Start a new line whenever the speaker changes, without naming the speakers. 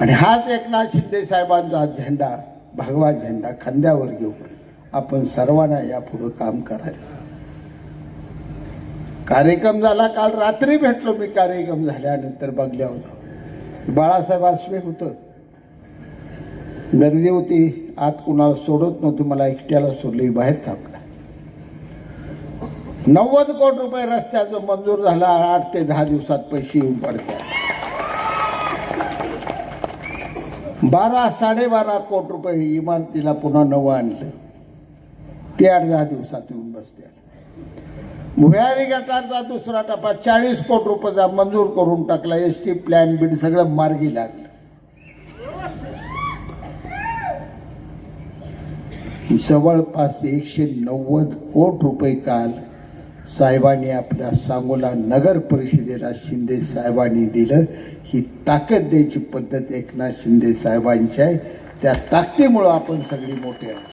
आणि हाच एकनाथ शिंदे साहेबांचा झेंडा, भगवा झेंडा खांद्यावर घेऊन आपण सर्वांना यापुढे काम करायचं. कार्यक्रम झाला, काल रात्री भेटलो मी. कार्यक्रम झाल्यानंतर बघल्या होतो बाळासाहेब आसवे होतं, गर्दी होती, आत कुणाला सोडत नव्हती, मला एकट्याला सोडली, बाहेर थांबला. 90 कोटी रुपये रस्त्याचं मंजूर झाला. 8 ते 10 दिवसात पैसे येऊन पडतात. 12-12.5 कोटी रुपये इमारतीला पुन्हा नवं आणलं, ते 8-10 दिवसात येऊन बसते. भुयारी गटारचा दुसरा टप्पा 40 कोटी रुपयाचा मंजूर करून टाकला. ST प्लॅन बीड सगळं मार्गी लागलं. जवळपास 190 कोटी रुपये काल साहेबांनी आपल्या सांगोला नगर परिषदेला शिंदे साहेबांनी दिलं. ही ताकद द्यायची पद्धत एकनाथ शिंदे साहेबांची आहे. त्या ताकदीमुळं आपण सगळी मोठे आहोत.